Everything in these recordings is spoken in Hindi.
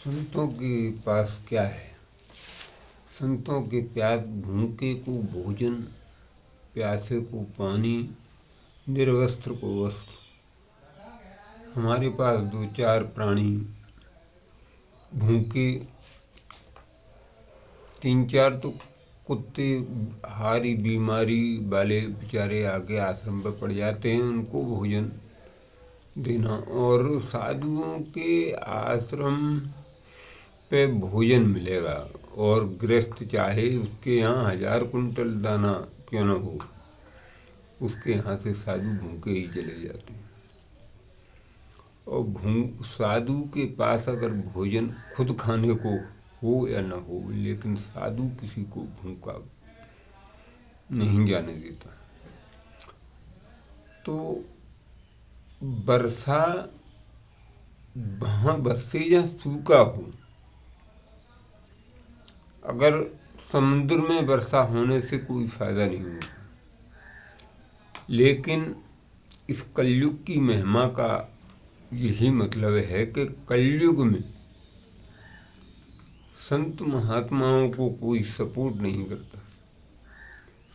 संतों के पास क्या है? संतों के प्यास, भूखे को भोजन, प्यासे को पानी, निर्वस्त्र को वस्त्र। हमारे पास दो चार प्राणी, भूखे तीन चार तो कुत्ते हारी बीमारी वाले बेचारे आके आश्रम पर पड़ जाते हैं, उनको भोजन देना। और साधुओं के आश्रम पे भोजन मिलेगा, और गृहस्थ चाहे उसके यहाँ 1000 कुंटल दाना क्यों न हो, उसके यहाँ से साधु भूखे ही चले जाते हैं। और साधु के पास अगर भोजन खुद खाने को हो या न हो, लेकिन साधु किसी को भूखा नहीं जाने देता। तो वर्षा वहाँ बरसे या सूखा हो, अगर समुद्र में वर्षा होने से कोई फायदा नहीं होगा, लेकिन इस कलयुग की महिमा का यही मतलब है कि कलयुग में संत महात्माओं को कोई सपोर्ट नहीं करता।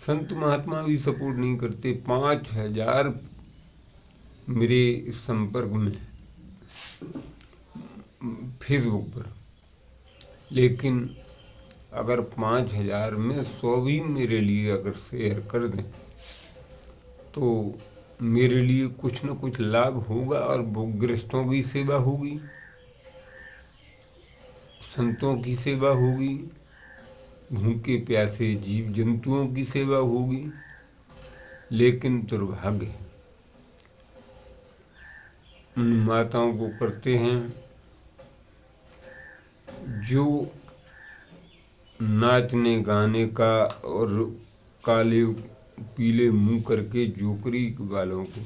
संत महात्मा भी सपोर्ट नहीं करते। 5000 मेरे संपर्क में फेसबुक पर, लेकिन अगर 5000 में 100 भी मेरे लिए अगर शेयर कर दें तो मेरे लिए कुछ न कुछ लाभ होगा, और गृहस्थों की सेवा होगी, संतों की सेवा होगी, भूखे प्यासे जीव जंतुओं की सेवा होगी। लेकिन दुर्भाग्य है, उन माताओं को करते हैं जो नाचने गाने का और काले पीले मुंह करके जोकरी वालों को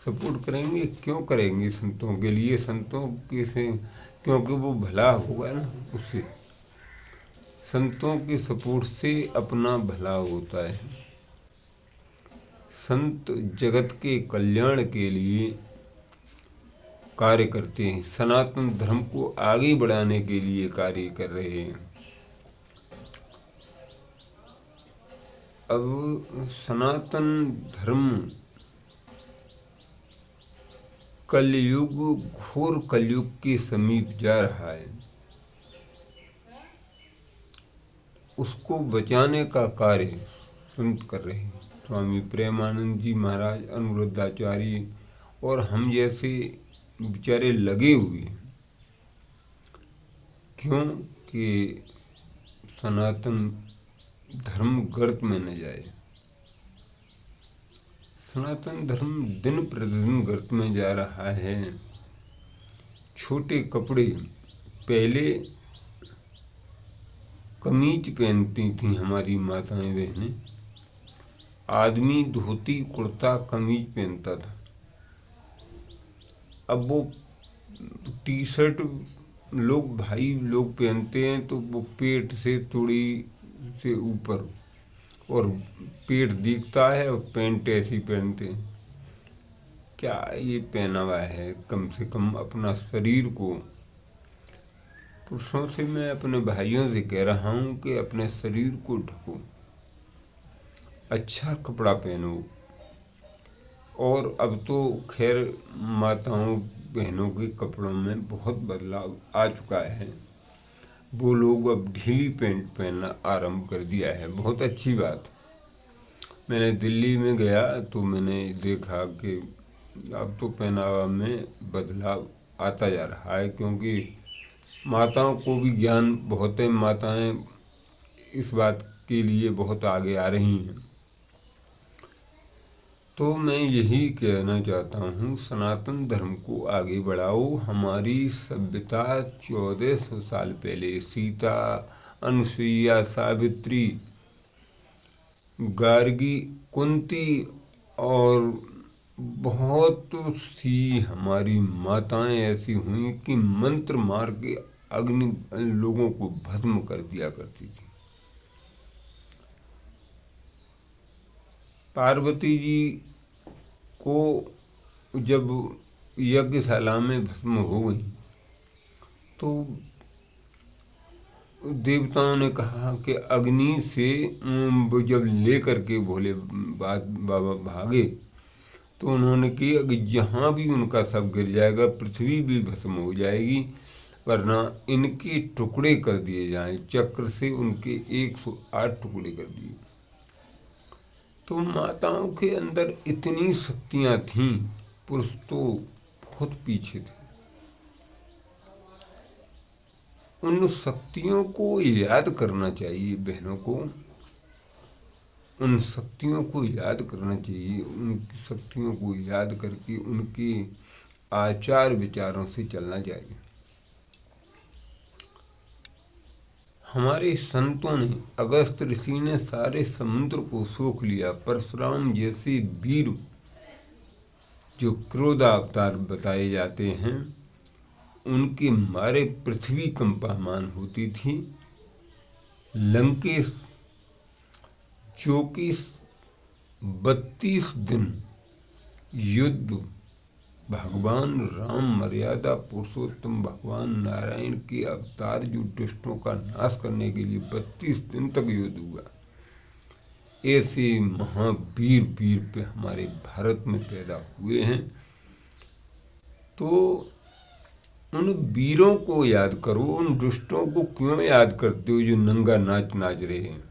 सपोर्ट करेंगे। क्यों करेंगे? संतों के लिए, संतों के से, क्योंकि वो भला होगा ना उससे। संतों के सपोर्ट से अपना भला होता है। संत जगत के कल्याण के लिए कार्य करते हैं, सनातन धर्म को आगे बढ़ाने के लिए कार्य कर रहे हैं। अब सनातन धर्म कलयुग, घोर कलयुग के समीप जा रहा है। उसको बचाने का कार्य संत कर रहे हैं। स्वामी प्रेमानंद जी महाराज, अनुरुद्धाचार्य और हम जैसे बेचारे लगे हुए हैं। क्यों कि सनातन धर्म गर्त में न जाए। सनातन धर्म दिन प्रतिदिन गर्त में जा रहा है। छोटे कपड़े, पहले कमीज पहनती थी हमारी माताएं बहनें, आदमी धोती कुर्ता कमीज पहनता था। अब वो टी शर्ट लोग भाई लोग पहनते हैं तो वो पेट से थोड़ी से ऊपर, और पेट दिखता है, और पैंट ऐसी पहनते हैं। क्या ये पहनावा है? कम से कम अपना शरीर को, पुरुषों से मैं अपने भाइयों से कह रहा हूँ कि अपने शरीर को ढको, अच्छा कपड़ा पहनो। और अब तो खैर माताओं बहनों के कपड़ों में बहुत बदलाव आ चुका है। वो लोग अब ढीली पैंट पहनना आरंभ कर दिया है। बहुत अच्छी बात। मैंने दिल्ली में गया तो मैंने देखा कि अब तो पहनावा में बदलाव आता जा रहा है, क्योंकि माताओं को भी ज्ञान बहुत है। माताएं इस बात के लिए बहुत आगे आ रही हैं। तो मैं यही कहना चाहता हूँ, सनातन धर्म को आगे बढ़ाओ। हमारी सभ्यता 1400 साल पहले सीता, अनुसुईया, सावित्री, गार्गी, कुंती और बहुत सी हमारी माताएं ऐसी हुई कि मंत्र मार के अग्नि लोगों को भस्म कर दिया करती थी। पार्वती जी को जब यज्ञशाला में भस्म हो गई तो देवताओं ने कहा कि अग्नि से वो जब ले करके भोले बाबा भागे, तो उन्होंने किया कि जहाँ भी उनका सब गिर जाएगा, पृथ्वी भी भस्म हो जाएगी, वरना इनके टुकड़े कर दिए जाएं। चक्र से उनके 108 टुकड़े कर दिए। तो माताओं के अंदर इतनी शक्तियाँ थीं, पुरुष तो बहुत पीछे थे। उन शक्तियों को याद करना चाहिए बहनों को, उन शक्तियों को याद करना चाहिए। उन शक्तियों को याद करके उनके आचार विचारों से चलना चाहिए। हमारे संतों ने, अगस्त ऋषि ने सारे समुद्र को सोख लिया। परशुराम जैसे वीर जो क्रोध अवतार बताए जाते हैं, उनके मारे पृथ्वी कंपायमान होती थी। लंकेश जो कि 32 दिन युद्ध भगवान राम, मर्यादा पुरुषोत्तम भगवान नारायण के अवतार, जो दुष्टों का नाश करने के लिए 32 दिन तक युद्ध हुआ, ऐसे महावीर वीर पे हमारे भारत में पैदा हुए हैं। तो उन वीरों को याद करो, उन दुष्टों को क्यों याद करते हो जो नंगा नाच नाच रहे हैं।